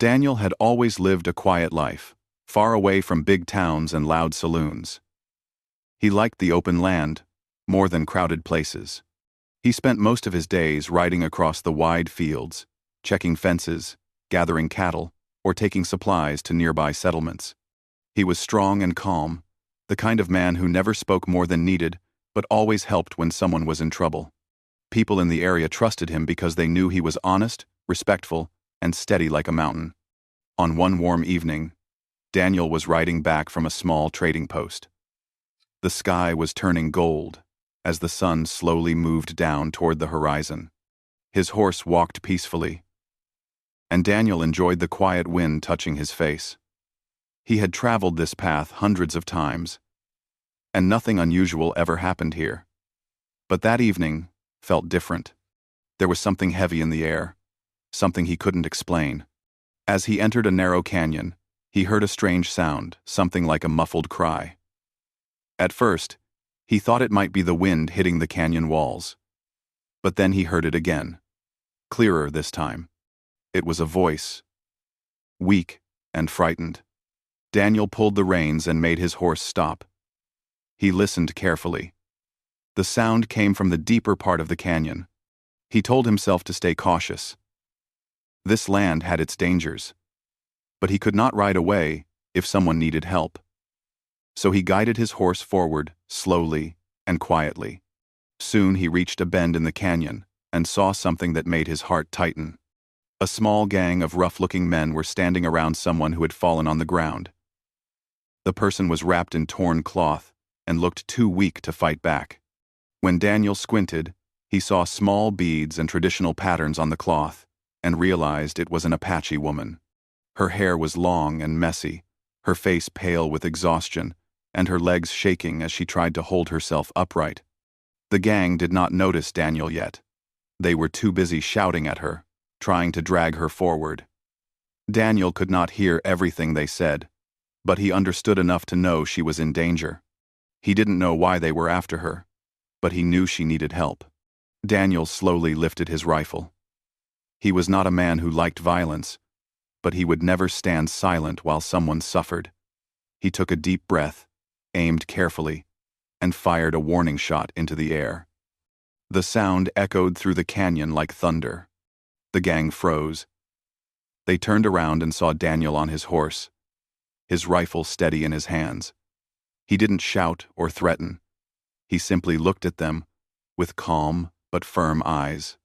Daniel had always lived a quiet life, far away from big towns and loud saloons. He liked the open land more than crowded places. He spent most of his days riding across the wide fields, checking fences, gathering cattle, or taking supplies to nearby settlements. He was strong and calm, the kind of man who never spoke more than needed, but always helped when someone was in trouble. People in the area trusted him because they knew he was honest, respectful, and steady like a mountain. On one warm evening, Daniel was riding back from a small trading post. The sky was turning gold as the sun slowly moved down toward the horizon. His horse walked peacefully, and Daniel enjoyed the quiet wind touching his face. He had traveled this path hundreds of times, and nothing unusual ever happened here. But that evening felt different. There was something heavy in the air, something he couldn't explain. As he entered a narrow canyon, he heard a strange sound, something like a muffled cry. At first, he thought it might be the wind hitting the canyon walls. But then he heard it again, clearer this time. It was a voice, weak and frightened. Daniel pulled the reins and made his horse stop. He listened carefully. The sound came from the deeper part of the canyon. He told himself to stay cautious. This land had its dangers, but he could not ride away if someone needed help. So he guided his horse forward, slowly and quietly. Soon he reached a bend in the canyon and saw something that made his heart tighten. A small gang of rough-looking men were standing around someone who had fallen on the ground. The person was wrapped in torn cloth and looked too weak to fight back. When Daniel squinted, he saw small beads and traditional patterns on the cloth and realized it was an Apache woman. Her hair was long and messy, her face pale with exhaustion, and her legs shaking as she tried to hold herself upright. The gang did not notice Daniel yet. They were too busy shouting at her, trying to drag her forward. Daniel could not hear everything they said, but he understood enough to know she was in danger. He didn't know why they were after her, but he knew she needed help. Daniel slowly lifted his rifle. He was not a man who liked violence, but he would never stand silent while someone suffered. He took a deep breath, aimed carefully, and fired a warning shot into the air. The sound echoed through the canyon like thunder. The gang froze. They turned around and saw Daniel on his horse, his rifle steady in his hands. He didn't shout or threaten. He simply looked at them with calm but firm eyes.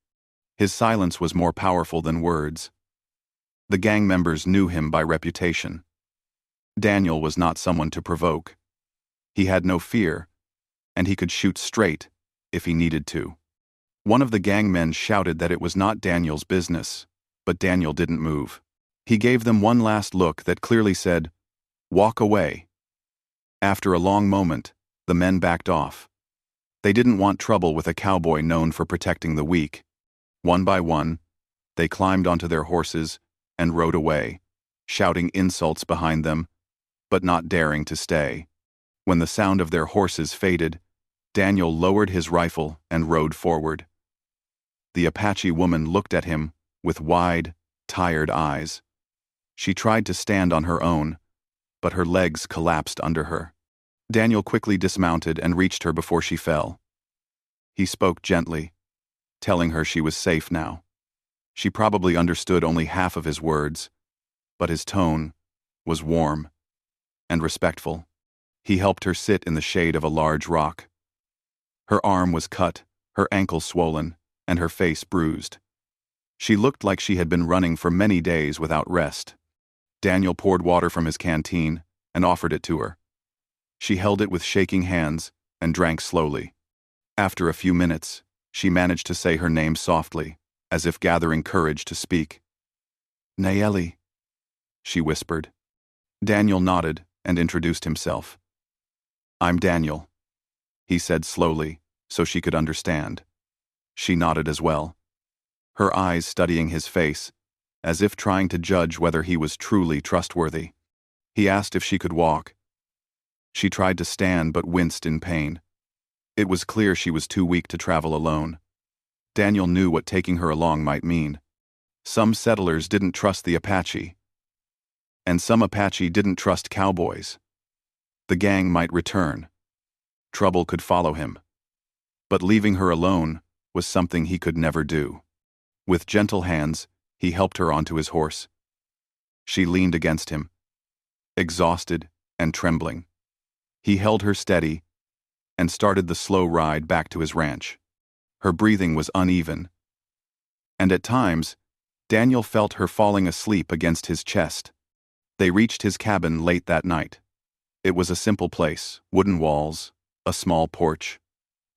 His silence was more powerful than words. The gang members knew him by reputation. Daniel was not someone to provoke. He had no fear, and he could shoot straight if he needed to. One of the gang men shouted that it was not Daniel's business, but Daniel didn't move. He gave them one last look that clearly said, "Walk away." After a long moment, the men backed off. They didn't want trouble with a cowboy known for protecting the weak. One by one, they climbed onto their horses and rode away, shouting insults behind them, but not daring to stay. When the sound of their horses faded, Daniel lowered his rifle and rode forward. The Apache woman looked at him with wide, tired eyes. She tried to stand on her own, but her legs collapsed under her. Daniel quickly dismounted and reached her before she fell. He spoke gently, telling her she was safe now. She probably understood only half of his words, but his tone was warm and respectful. He helped her sit in the shade of a large rock. Her arm was cut, her ankle swollen, and her face bruised. She looked like she had been running for many days without rest. Daniel poured water from his canteen and offered it to her. She held it with shaking hands and drank slowly. After a few minutes, she managed to say her name softly, as if gathering courage to speak. "Nayeli," she whispered. Daniel nodded and introduced himself. "I'm Daniel," he said slowly, so she could understand. She nodded as well, her eyes studying his face, as if trying to judge whether he was truly trustworthy. He asked if she could walk. She tried to stand but winced in pain. It was clear she was too weak to travel alone. Daniel knew what taking her along might mean. Some settlers didn't trust the Apache, And some Apache didn't trust cowboys. The gang might return. Trouble could follow him. But leaving her alone was something he could never do. With gentle hands, he helped her onto his horse. She leaned against him, exhausted and trembling. He held her steady and started the slow ride back to his ranch. Her breathing was uneven, and at times, Daniel felt her falling asleep against his chest. They reached his cabin late that night. It was a simple place, wooden walls, a small porch,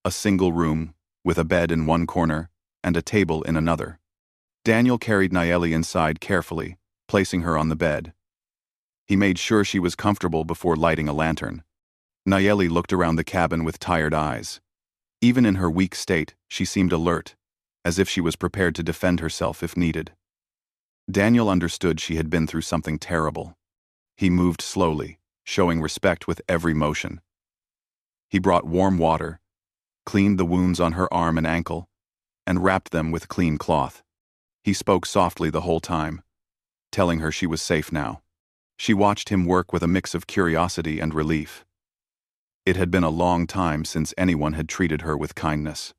a single room with a bed in one corner and a table in another. Daniel carried Nayeli inside carefully, placing her on the bed. He made sure she was comfortable before lighting a lantern. Nayeli looked around the cabin with tired eyes. Even in her weak state, she seemed alert, as if she was prepared to defend herself if needed. Daniel understood she had been through something terrible. He moved slowly, showing respect with every motion. He brought warm water, cleaned the wounds on her arm and ankle, and wrapped them with clean cloth. He spoke softly the whole time, telling her she was safe now. She watched him work with a mix of curiosity and relief. It had been a long time since anyone had treated her with kindness.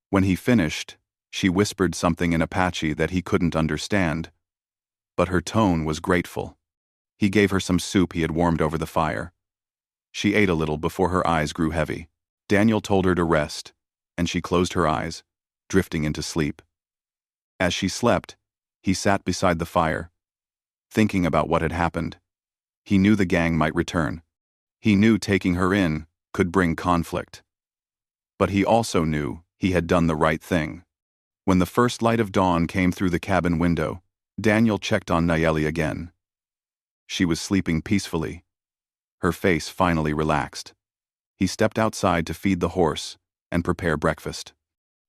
When he finished, she whispered something in Apache that he couldn't understand, but her tone was grateful. He gave her some soup he had warmed over the fire. She ate a little before her eyes grew heavy. Daniel told her to rest, and she closed her eyes, drifting into sleep. As she slept, he sat beside the fire, thinking about what had happened. He knew the gang might return. He knew taking her in could bring conflict. But he also knew he had done the right thing. When the first light of dawn came through the cabin window, Daniel checked on Nayeli again. She was sleeping peacefully. Her face finally relaxed. He stepped outside to feed the horse and prepare breakfast.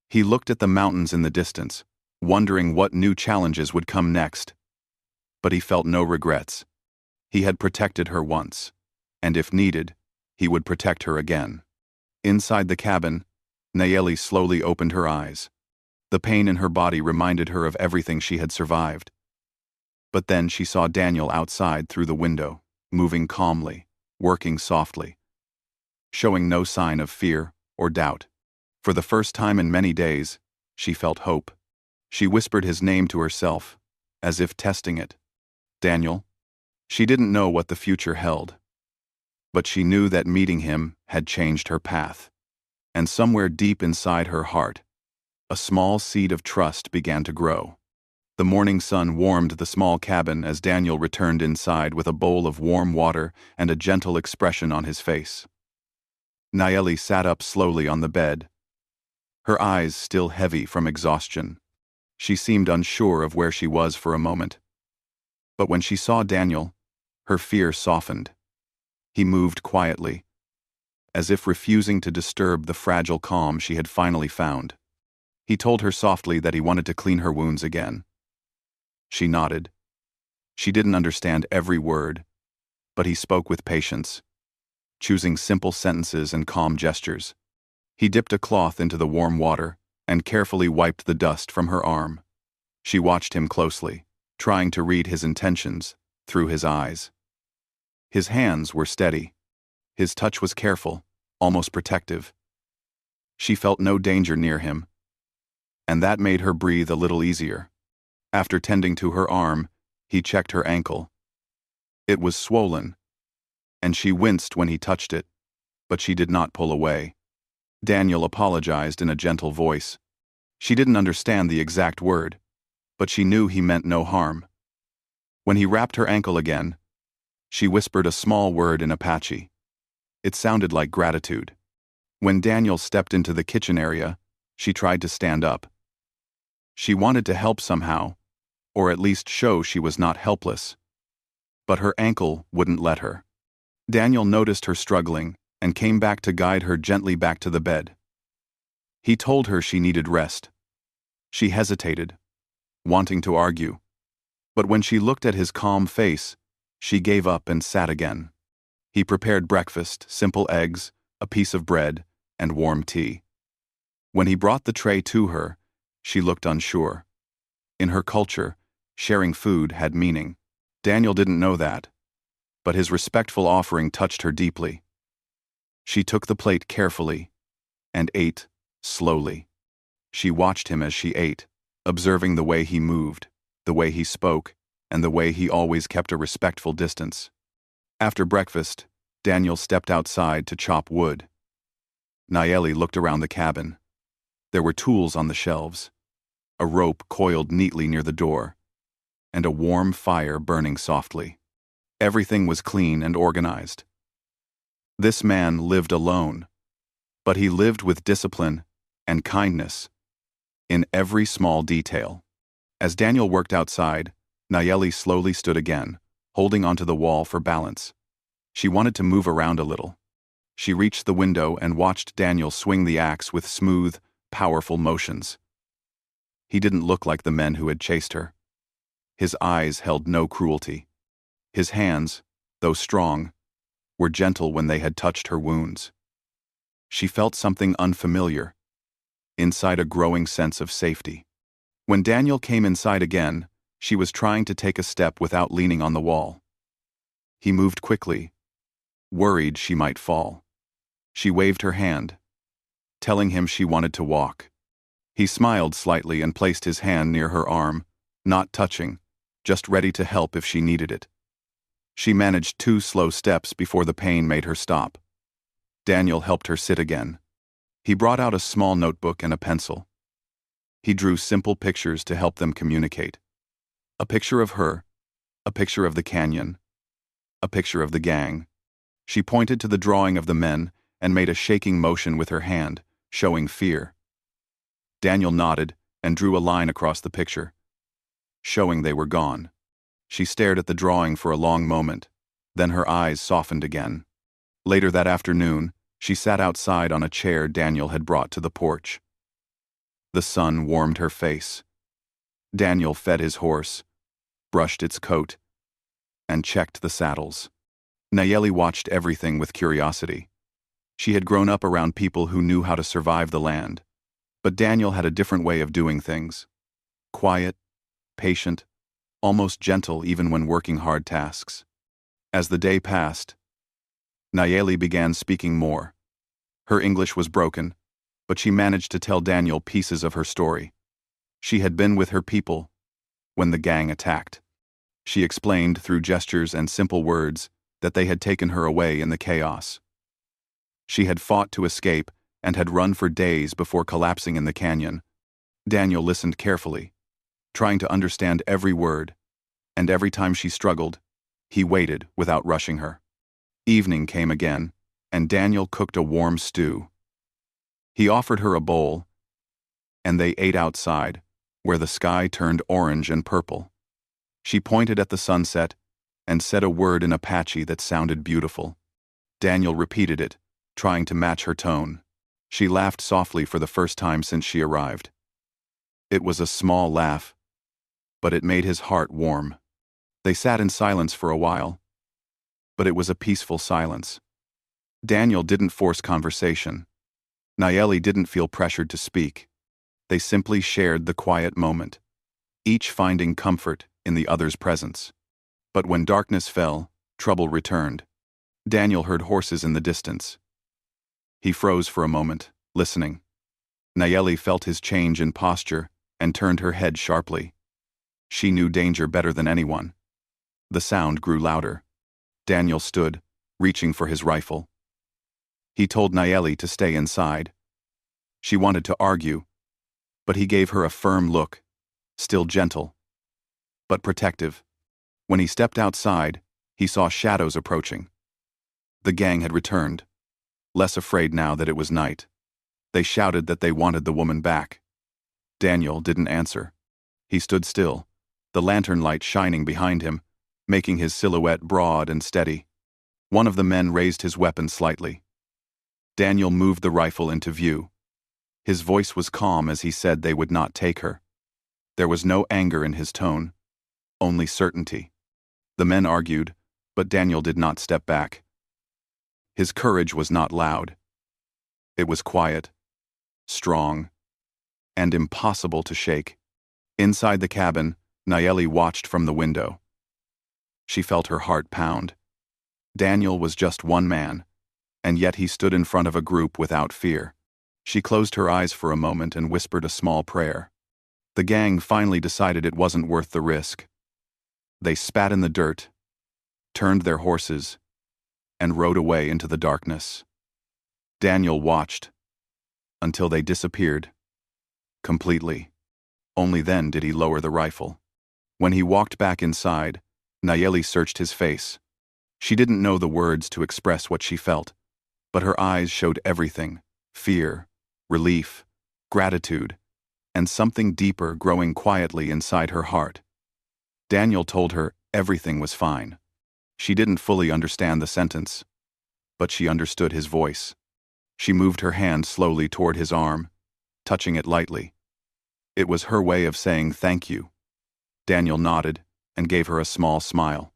He looked at the mountains in the distance, wondering what new challenges would come next. But he felt no regrets. He had protected her once, and if needed, he would protect her again. Inside the cabin, Nayeli slowly opened her eyes. The pain in her body reminded her of everything she had survived. But then she saw Daniel outside through the window, moving calmly, working softly, showing no sign of fear or doubt. For the first time in many days, she felt hope. She whispered his name to herself, as if testing it. Daniel. She didn't know what the future held, but she knew that meeting him had changed her path. And somewhere deep inside her heart, a small seed of trust began to grow. The morning sun warmed the small cabin as Daniel returned inside with a bowl of warm water and a gentle expression on his face. Nayeli sat up slowly on the bed, her eyes still heavy from exhaustion. She seemed unsure of where she was for a moment. But when she saw Daniel, her fear softened. He moved quietly, as if refusing to disturb the fragile calm she had finally found. He told her softly that he wanted to clean her wounds again. She nodded. She didn't understand every word, but he spoke with patience, choosing simple sentences and calm gestures. He dipped a cloth into the warm water and carefully wiped the dust from her arm. She watched him closely, trying to read his intentions through his eyes. His hands were steady. His touch was careful, almost protective. She felt no danger near him, and that made her breathe a little easier. After tending to her arm, he checked her ankle. It was swollen, and she winced when he touched it, but she did not pull away. Daniel apologized in a gentle voice. She didn't understand the exact word, but she knew he meant no harm. When he wrapped her ankle again, she whispered a small word in Apache. It sounded like gratitude. When Daniel stepped into the kitchen area, she tried to stand up. She wanted to help somehow, or at least show she was not helpless. But her ankle wouldn't let her. Daniel noticed her struggling and came back to guide her gently back to the bed. He told her she needed rest. She hesitated, wanting to argue. But when she looked at his calm face, she gave up and sat again. He prepared breakfast, simple eggs, a piece of bread, and warm tea. When he brought the tray to her, she looked unsure. In her culture, sharing food had meaning. Daniel didn't know that, but his respectful offering touched her deeply. She took the plate carefully and ate slowly. She watched him as she ate, observing the way he moved, the way he spoke, and the way he always kept a respectful distance. After breakfast, Daniel stepped outside to chop wood. Nayeli looked around the cabin. There were tools on the shelves, a rope coiled neatly near the door, and a warm fire burning softly. Everything was clean and organized. This man lived alone, but he lived with discipline and kindness in every small detail. As Daniel worked outside, Nayeli slowly stood again, holding onto the wall for balance. She wanted to move around a little. She reached the window and watched Daniel swing the axe with smooth, powerful motions. He didn't look like the men who had chased her. His eyes held no cruelty. His hands, though strong, were gentle when they had touched her wounds. She felt something unfamiliar, inside a growing sense of safety. When Daniel came inside again, she was trying to take a step without leaning on the wall. He moved quickly, worried she might fall. She waved her hand, telling him she wanted to walk. He smiled slightly and placed his hand near her arm, not touching, just ready to help if she needed it. She managed 2 slow steps before the pain made her stop. Daniel helped her sit again. He brought out a small notebook and a pencil. He drew simple pictures to help them communicate. A picture of her, a picture of the canyon, a picture of the gang. She pointed to the drawing of the men and made a shaking motion with her hand, showing fear. Daniel nodded and drew a line across the picture, showing they were gone. She stared at the drawing for a long moment, then her eyes softened again. Later that afternoon, she sat outside on a chair Daniel had brought to the porch. The sun warmed her face. Daniel fed his horse, brushed its coat, and checked the saddles. Nayeli watched everything with curiosity. She had grown up around people who knew how to survive the land, but Daniel had a different way of doing things. Quiet, patient, almost gentle even when working hard tasks. As the day passed, Nayeli began speaking more. Her English was broken, but she managed to tell Daniel pieces of her story. She had been with her people when the gang attacked. She explained through gestures and simple words that they had taken her away in the chaos. She had fought to escape and had run for days before collapsing in the canyon. Daniel listened carefully, trying to understand every word, and every time she struggled, he waited without rushing her. Evening came again, and Daniel cooked a warm stew. He offered her a bowl, and they ate outside, where the sky turned orange and purple. She pointed at the sunset and said a word in Apache that sounded beautiful. Daniel repeated it, trying to match her tone. She laughed softly for the first time since she arrived. It was a small laugh, but it made his heart warm. They sat in silence for a while, but it was a peaceful silence. Daniel didn't force conversation. Nayeli didn't feel pressured to speak. They simply shared the quiet moment, each finding comfort in the other's presence. But when darkness fell, trouble returned. Daniel heard horses in the distance. He froze for a moment, listening. Nayeli felt his change in posture and turned her head sharply. She knew danger better than anyone. The sound grew louder. Daniel stood, reaching for his rifle. He told Nayeli to stay inside. She wanted to argue, but he gave her a firm look, still gentle, but protective. When he stepped outside, he saw shadows approaching. The gang had returned, less afraid now that it was night. They shouted that they wanted the woman back. Daniel didn't answer. He stood still, the lantern light shining behind him, making his silhouette broad and steady. One of the men raised his weapon slightly. Daniel moved the rifle into view. His voice was calm as he said they would not take her. There was no anger in his tone, only certainty. The men argued, but Daniel did not step back. His courage was not loud. It was quiet, strong, and impossible to shake. Inside the cabin, Nayeli watched from the window. She felt her heart pound. Daniel was just one man, and yet he stood in front of a group without fear. She closed her eyes for a moment and whispered a small prayer. The gang finally decided it wasn't worth the risk. They spat in the dirt, turned their horses, and rode away into the darkness. Daniel watched until they disappeared completely. Only then did he lower the rifle. When he walked back inside, Nayeli searched his face. She didn't know the words to express what she felt, but her eyes showed everything: fear, relief, gratitude, and something deeper growing quietly inside her heart. Daniel told her everything was fine. She didn't fully understand the sentence, but she understood his voice. She moved her hand slowly toward his arm, touching it lightly. It was her way of saying thank you. Daniel nodded and gave her a small smile.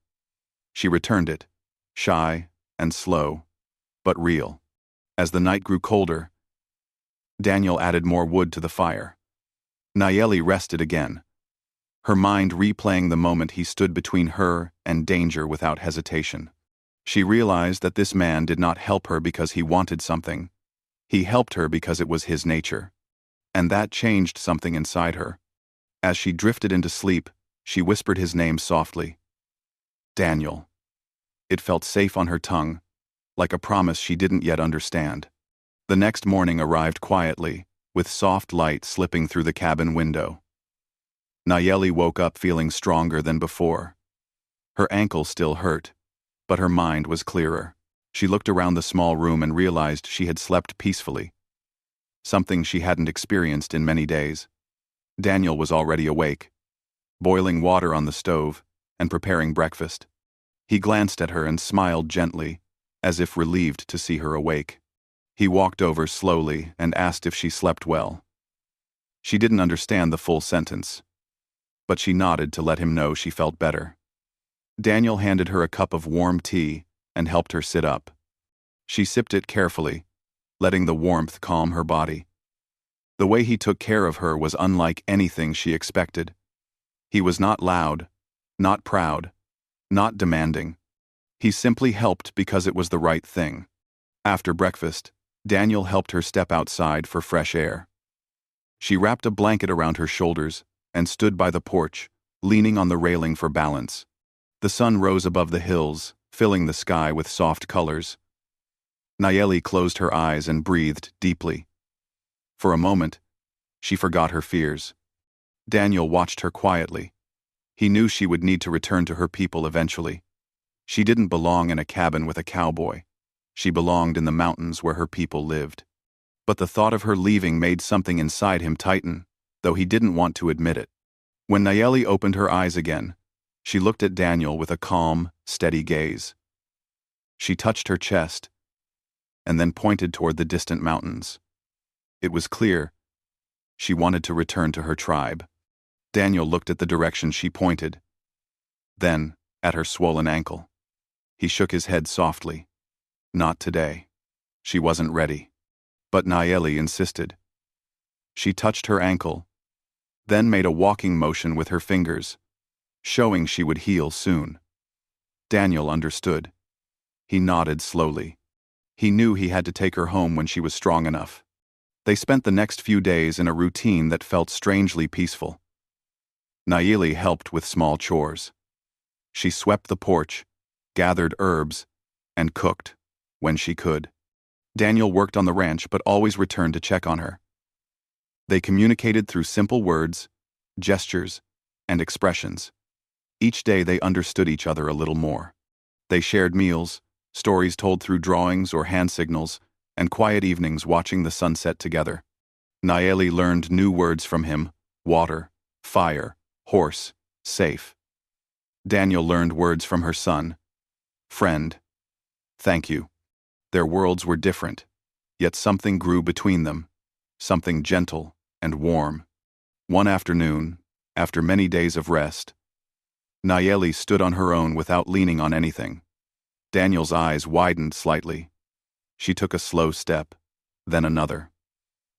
She returned it, shy and slow, but real. As the night grew colder, Daniel added more wood to the fire. Nayeli rested again, her mind replaying the moment he stood between her and danger without hesitation. She realized that this man did not help her because he wanted something. He helped her because it was his nature. And that changed something inside her. As she drifted into sleep, she whispered his name softly. Daniel. It felt safe on her tongue, like a promise she didn't yet understand. The next morning arrived quietly, with soft light slipping through the cabin window. Nayeli woke up feeling stronger than before. Her ankle still hurt, but her mind was clearer. She looked around the small room and realized she had slept peacefully, something she hadn't experienced in many days. Daniel was already awake, boiling water on the stove and preparing breakfast. He glanced at her and smiled gently, as if relieved to see her awake. He walked over slowly and asked if she slept well. She didn't understand the full sentence, but she nodded to let him know she felt better. Daniel handed her a cup of warm tea and helped her sit up. She sipped it carefully, letting the warmth calm her body. The way he took care of her was unlike anything she expected. He was not loud, not proud, not demanding. He simply helped because it was the right thing. After breakfast, Daniel helped her step outside for fresh air. She wrapped a blanket around her shoulders and stood by the porch, leaning on the railing for balance. The sun rose above the hills, filling the sky with soft colors. Nayeli closed her eyes and breathed deeply. For a moment, she forgot her fears. Daniel watched her quietly. He knew she would need to return to her people eventually. She didn't belong in a cabin with a cowboy. She belonged in the mountains where her people lived. But the thought of her leaving made something inside him tighten, though he didn't want to admit it. When Nayeli opened her eyes again, she looked at Daniel with a calm, steady gaze. She touched her chest, and then pointed toward the distant mountains. It was clear she wanted to return to her tribe. Daniel looked at the direction she pointed, then at her swollen ankle. He shook his head softly. Not today. She wasn't ready. But Nayeli insisted. She touched her ankle, then made a walking motion with her fingers, showing she would heal soon. Daniel understood. He nodded slowly. He knew he had to take her home when she was strong enough. They spent the next few days in a routine that felt strangely peaceful. Nayeli helped with small chores. She swept the porch, gathered herbs, and cooked when she could. Daniel worked on the ranch but always returned to check on her. They communicated through simple words, gestures, and expressions. Each day they understood each other a little more. They shared meals, stories told through drawings or hand signals, and quiet evenings watching the sunset together. Nayeli learned new words from him: water, fire, horse, safe. Daniel learned words from her son: friend, thank you. Their worlds were different, yet something grew between them, something gentle and warm. One afternoon, after many days of rest, Nayeli stood on her own without leaning on anything. Daniel's eyes widened slightly. She took a slow step, then another.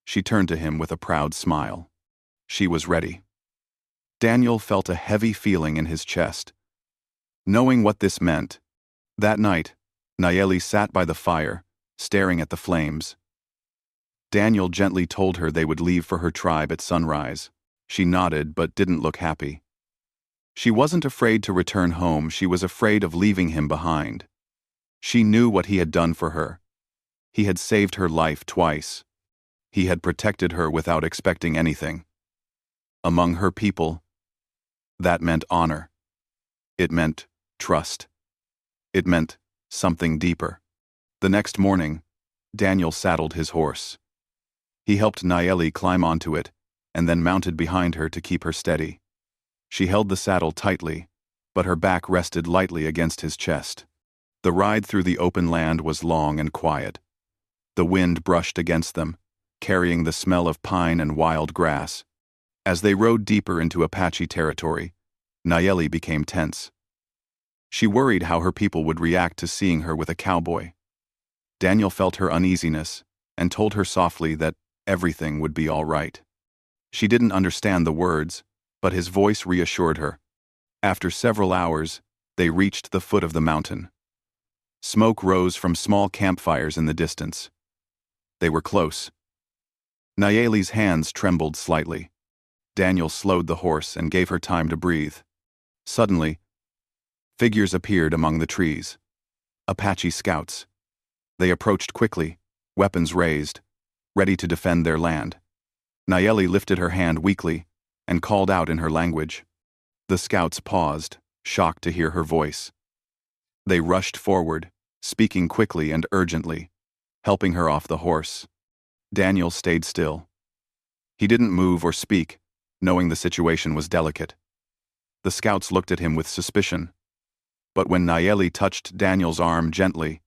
She turned to him with a proud smile. She was ready. Daniel felt a heavy feeling in his chest. Knowing what this meant, that night, Nayeli sat by the fire, staring at the flames. Daniel gently told her they would leave for her tribe at sunrise. She nodded but didn't look happy. She wasn't afraid to return home, she was afraid of leaving him behind. She knew what he had done for her. He had saved her life twice. He had protected her without expecting anything. Among her people, that meant honor. It meant trust. It meant something deeper. The next morning, Daniel saddled his horse. He helped Nayeli climb onto it, and then mounted behind her to keep her steady. She held the saddle tightly, but her back rested lightly against his chest. The ride through the open land was long and quiet. The wind brushed against them, carrying the smell of pine and wild grass. As they rode deeper into Apache territory, Nayeli became tense. She worried how her people would react to seeing her with a cowboy. Daniel felt her uneasiness and told her softly that everything would be all right. She didn't understand the words, but his voice reassured her. After several hours, they reached the foot of the mountain. Smoke rose from small campfires in the distance. They were close. Nayeli's hands trembled slightly. Daniel slowed the horse and gave her time to breathe. Suddenly, figures appeared among the trees. Apache scouts. They approached quickly, weapons raised, ready to defend their land. Nayeli lifted her hand weakly and called out in her language. The scouts paused, shocked to hear her voice. They rushed forward, speaking quickly and urgently, helping her off the horse. Daniel stayed still. He didn't move or speak, knowing the situation was delicate. The scouts looked at him with suspicion. But when Nayeli touched Daniel's arm gently,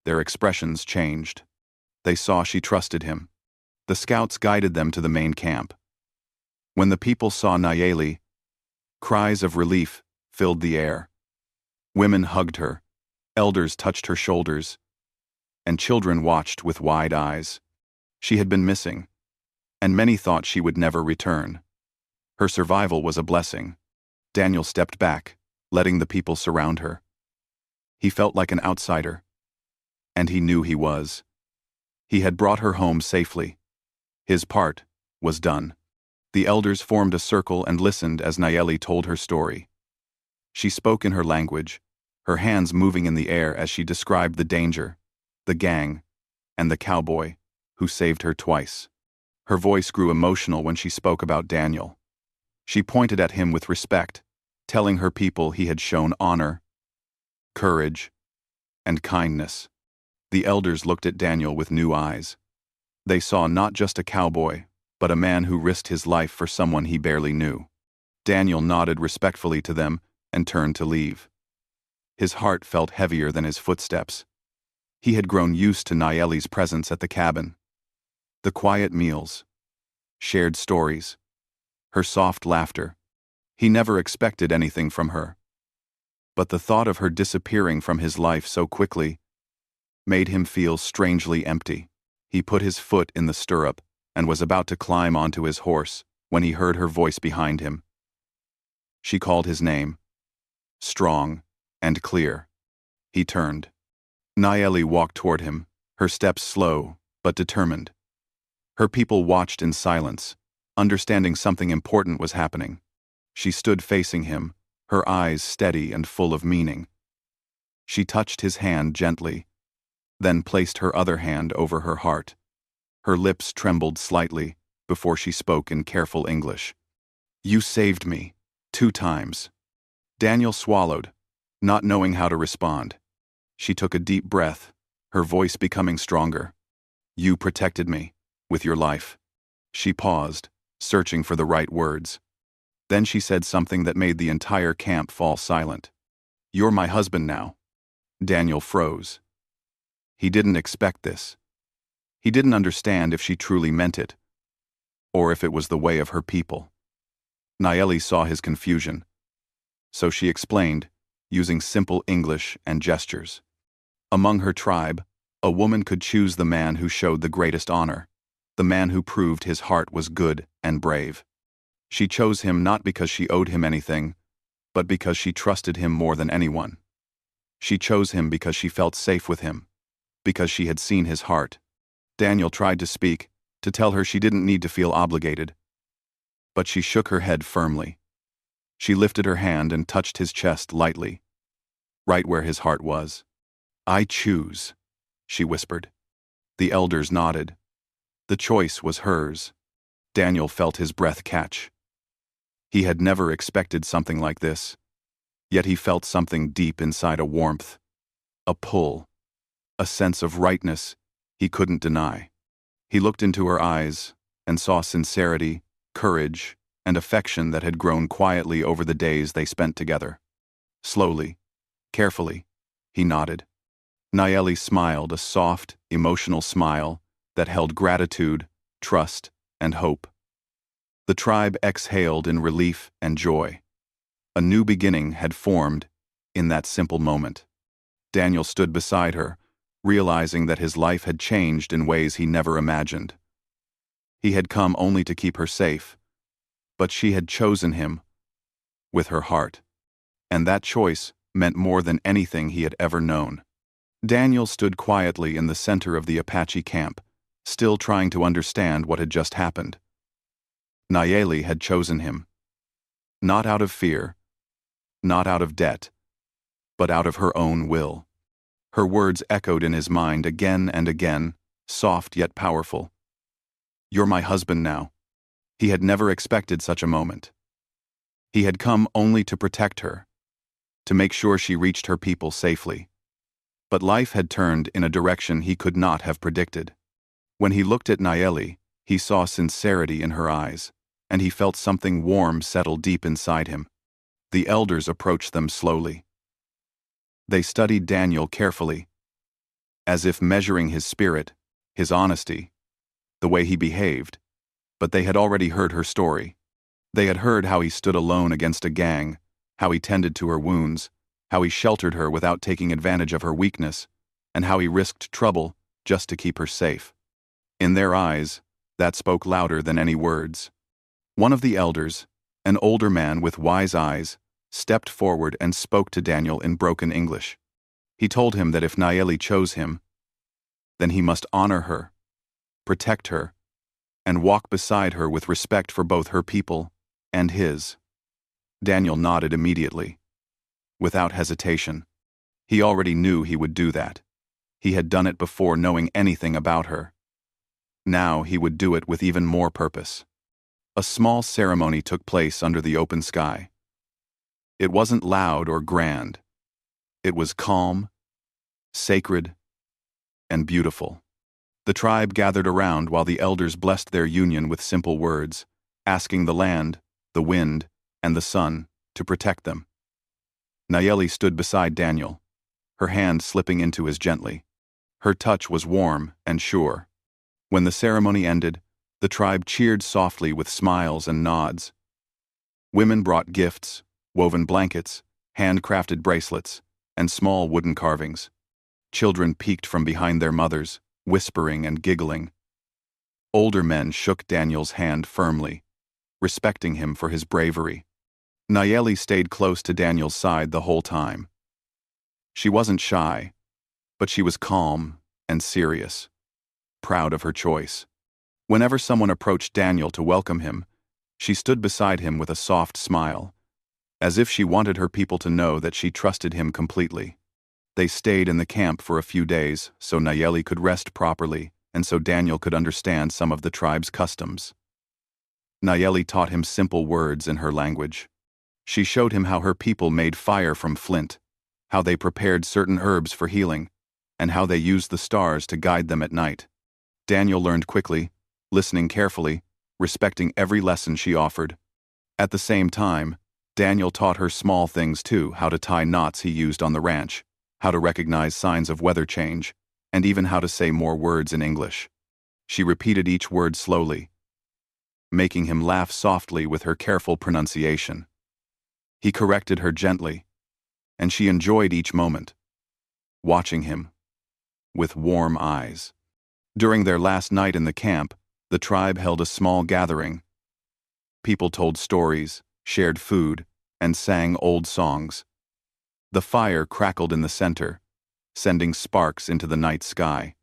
their expressions changed. They saw she trusted him. The scouts guided them to the main camp. When the people saw Nayeli, cries of relief filled the air. Women hugged her, elders touched her shoulders, and children watched with wide eyes. She had been missing, and many thought she would never return. Her survival was a blessing. Daniel stepped back, letting the people surround her. He felt like an outsider, and he knew he was. He had brought her home safely. His part was done. The elders formed a circle and listened as Nayeli told her story. She spoke in her language, her hands moving in the air as she described the danger, the gang, and the cowboy who saved her twice. Her voice grew emotional when she spoke about Daniel. She pointed at him with respect, telling her people he had shown honor, courage, and kindness. The elders looked at Daniel with new eyes. They saw not just a cowboy, but a man who risked his life for someone he barely knew. Daniel nodded respectfully to them and turned to leave. His heart felt heavier than his footsteps. He had grown used to Nayeli's presence at the cabin. The quiet meals, shared stories, her soft laughter. He never expected anything from her. But the thought of her disappearing from his life so quickly made him feel strangely empty. He put his foot in the stirrup and was about to climb onto his horse when he heard her voice behind him. She called his name, strong and clear. He turned. Nayeli walked toward him, her steps slow but determined. Her people watched in silence, understanding something important was happening. She stood facing him, her eyes steady and full of meaning. She touched his hand gently, then placed her other hand over her heart. Her lips trembled slightly before she spoke in careful English. "You saved me, 2 times." Daniel swallowed, not knowing how to respond. She took a deep breath, her voice becoming stronger. "You protected me, with your life." She paused, searching for the right words. Then she said something that made the entire camp fall silent. "You're my husband now." Daniel froze. He didn't expect this. He didn't understand if she truly meant it, or if it was the way of her people. Nayeli saw his confusion, so she explained, using simple English and gestures. Among her tribe, a woman could choose the man who showed the greatest honor, the man who proved his heart was good and brave. She chose him not because she owed him anything, but because she trusted him more than anyone. She chose him because she felt safe with him, because she had seen his heart. Daniel tried to speak, to tell her she didn't need to feel obligated. But she shook her head firmly. She lifted her hand and touched his chest lightly, right where his heart was. "I choose," she whispered. The elders nodded. The choice was hers. Daniel felt his breath catch. He had never expected something like this, yet he felt something deep inside, a warmth, a pull, a sense of rightness he couldn't deny. He looked into her eyes and saw sincerity, courage, and affection that had grown quietly over the days they spent together. Slowly, carefully, he nodded. Nayeli smiled, a soft, emotional smile that held gratitude, trust, and hope. The tribe exhaled in relief and joy. A new beginning had formed in that simple moment. Daniel stood beside her, realizing that his life had changed in ways he never imagined. He had come only to keep her safe, but she had chosen him with her heart, and that choice meant more than anything he had ever known. Daniel stood quietly in the center of the Apache camp, still trying to understand what had just happened. Nayeli had chosen him, not out of fear, not out of debt, but out of her own will. Her words echoed in his mind again and again, soft yet powerful. "You're my husband now." He had never expected such a moment. He had come only to protect her, to make sure she reached her people safely. But life had turned in a direction he could not have predicted. When he looked at Nayeli, he saw sincerity in her eyes, and he felt something warm settle deep inside him. The elders approached them slowly. They studied Daniel carefully, as if measuring his spirit, his honesty, the way he behaved, but they had already heard her story. They had heard how he stood alone against a gang, how he tended to her wounds, how he sheltered her without taking advantage of her weakness, and how he risked trouble just to keep her safe. In their eyes, that spoke louder than any words. One of the elders, an older man with wise eyes, stepped forward and spoke to Daniel in broken English. He told him that if Nayeli chose him, then he must honor her, protect her, and walk beside her with respect for both her people and his. Daniel nodded immediately, without hesitation. He already knew he would do that. He had done it before knowing anything about her. Now he would do it with even more purpose. A small ceremony took place under the open sky. It wasn't loud or grand. It was calm, sacred, and beautiful. The tribe gathered around while the elders blessed their union with simple words, asking the land, the wind, and the sun to protect them. Nayeli stood beside Daniel, her hand slipping into his gently. Her touch was warm and sure. When the ceremony ended, the tribe cheered softly with smiles and nods. Women brought gifts, woven blankets, handcrafted bracelets, and small wooden carvings. Children peeked from behind their mothers, whispering and giggling. Older men shook Daniel's hand firmly, respecting him for his bravery. Nayeli stayed close to Daniel's side the whole time. She wasn't shy, but she was calm and serious, proud of her choice. Whenever someone approached Daniel to welcome him, she stood beside him with a soft smile, as if she wanted her people to know that she trusted him completely. They stayed in the camp for a few days so Nayeli could rest properly and so Daniel could understand some of the tribe's customs. Nayeli taught him simple words in her language. She showed him how her people made fire from flint, how they prepared certain herbs for healing, and how they used the stars to guide them at night. Daniel learned quickly, listening carefully, respecting every lesson she offered. At the same time, Daniel taught her small things too, how to tie knots he used on the ranch, how to recognize signs of weather change, and even how to say more words in English. She repeated each word slowly, making him laugh softly with her careful pronunciation. He corrected her gently, and she enjoyed each moment, watching him with warm eyes. During their last night in the camp, the tribe held a small gathering. People told stories, shared food, and sang old songs. The fire crackled in the center, sending sparks into the night sky.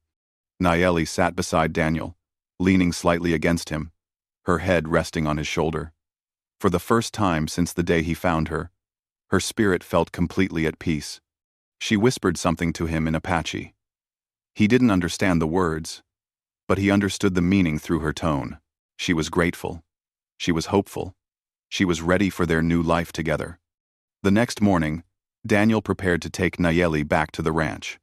Nayeli sat beside Daniel, leaning slightly against him, her head resting on his shoulder. For the first time since the day he found her, her spirit felt completely at peace. She whispered something to him in Apache. He didn't understand the words, but he understood the meaning through her tone. She was grateful. She was hopeful. She was ready for their new life together. The next morning, Daniel prepared to take Nayeli back to the ranch.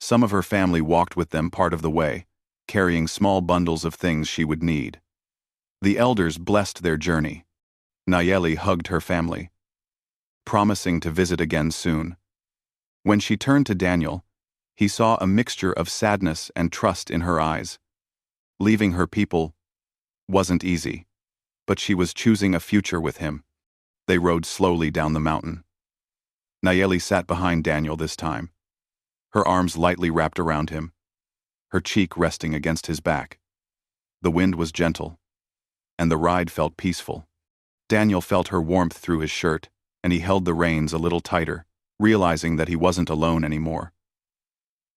Some of her family walked with them part of the way, carrying small bundles of things she would need. The elders blessed their journey. Nayeli hugged her family, promising to visit again soon. When she turned to Daniel, he saw a mixture of sadness and trust in her eyes. Leaving her people wasn't easy, but she was choosing a future with him. They rode slowly down the mountain. Nayeli sat behind Daniel this time, her arms lightly wrapped around him, her cheek resting against his back. The wind was gentle, and the ride felt peaceful. Daniel felt her warmth through his shirt, and he held the reins a little tighter, realizing that he wasn't alone anymore.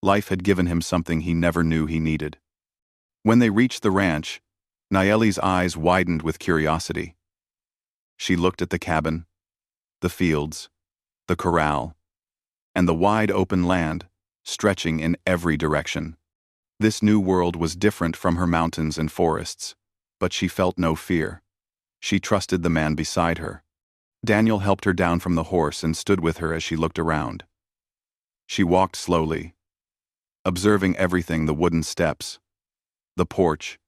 Life had given him something he never knew he needed. When they reached the ranch, Nayeli's eyes widened with curiosity. She looked at the cabin, the fields, the corral, and the wide open land stretching in every direction. This new world was different from her mountains and forests, but she felt no fear. She trusted the man beside her. Daniel helped her down from the horse and stood with her as she looked around. She walked slowly, observing everything: the wooden steps, the porch,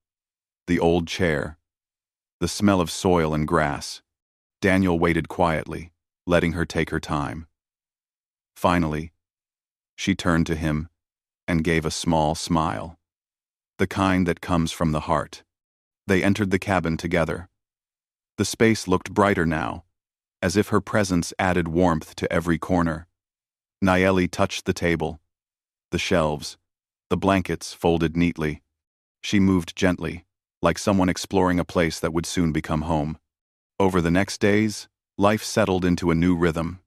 the old chair, the smell of soil and grass. Daniel waited quietly, letting her take her time. Finally, she turned to him and gave a small smile, the kind that comes from the heart. They entered the cabin together. The space looked brighter now, as if her presence added warmth to every corner. Nayeli touched the table, the shelves, the blankets folded neatly. She moved gently, like someone exploring a place that would soon become home. Over the next days, life settled into a new rhythm.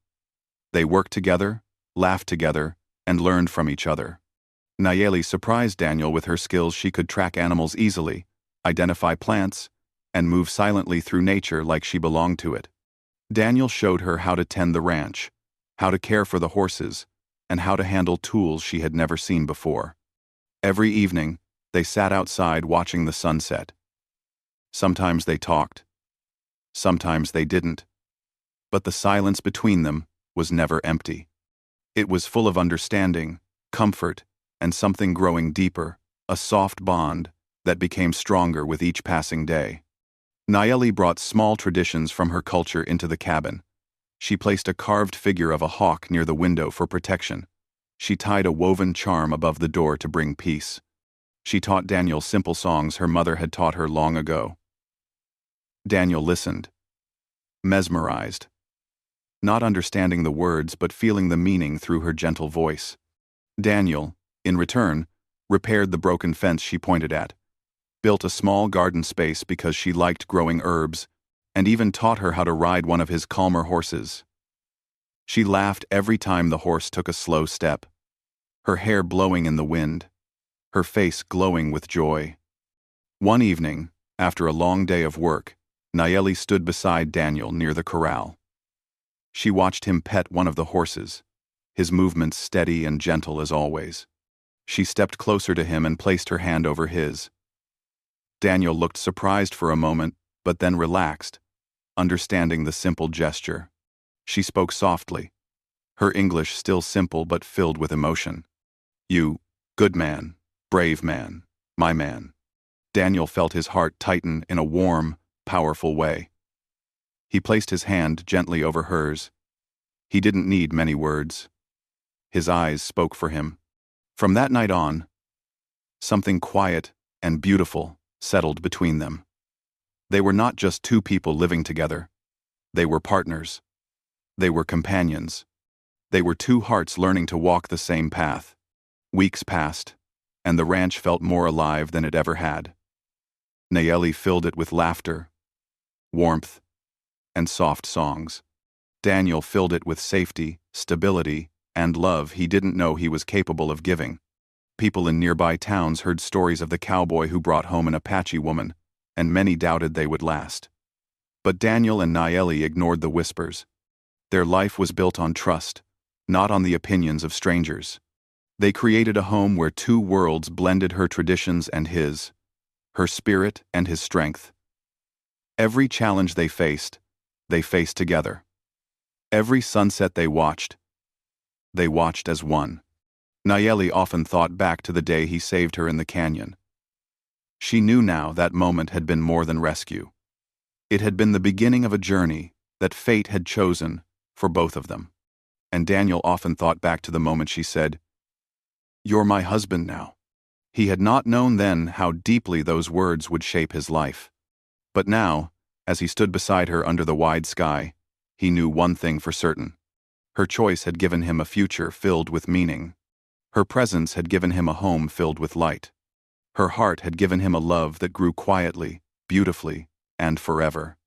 They worked together, laughed together, and learned from each other. Nayeli surprised Daniel with her skills. She could track animals easily, identify plants, and move silently through nature like she belonged to it. Daniel showed her how to tend the ranch, how to care for the horses, and how to handle tools she had never seen before. Every evening, they sat outside watching the sunset. Sometimes they talked. Sometimes they didn't. But the silence between them was never empty. It was full of understanding, comfort, and something growing deeper, a soft bond that became stronger with each passing day. Nayeli brought small traditions from her culture into the cabin. She placed a carved figure of a hawk near the window for protection. She tied a woven charm above the door to bring peace. She taught Daniel simple songs her mother had taught her long ago. Daniel listened, mesmerized, not understanding the words but feeling the meaning through her gentle voice. Daniel, in return, repaired the broken fence she pointed at, built a small garden space because she liked growing herbs, and even taught her how to ride one of his calmer horses. She laughed every time the horse took a slow step, her hair blowing in the wind, her face glowing with joy. One evening, after a long day of work, Nayeli stood beside Daniel near the corral. She watched him pet one of the horses, his movements steady and gentle as always. She stepped closer to him and placed her hand over his. Daniel looked surprised for a moment, but then relaxed, understanding the simple gesture. She spoke softly, her English still simple but filled with emotion. "You, good man, brave man, my man." Daniel felt his heart tighten in a warm, powerful way. He placed his hand gently over hers. He didn't need many words. His eyes spoke for him. From that night on, something quiet and beautiful settled between them. They were not just two people living together. They were partners. They were companions. They were two hearts learning to walk the same path. Weeks passed, and the ranch felt more alive than it ever had. Nayeli filled it with laughter, warmth, and soft songs. Daniel filled it with safety, stability, and love he didn't know he was capable of giving. People in nearby towns heard stories of the cowboy who brought home an Apache woman, and many doubted they would last. But Daniel and Nayeli ignored the whispers. Their life was built on trust, not on the opinions of strangers. They created a home where two worlds blended, her traditions and his, her spirit and his strength. Every challenge they faced together. Every sunset they watched as one. Nayeli often thought back to the day he saved her in the canyon. She knew now that moment had been more than rescue. It had been the beginning of a journey that fate had chosen for both of them. And Daniel often thought back to the moment she said, "You're my husband now." He had not known then how deeply those words would shape his life. But now, as he stood beside her under the wide sky, he knew one thing for certain. Her choice had given him a future filled with meaning. Her presence had given him a home filled with light. Her heart had given him a love that grew quietly, beautifully, and forever.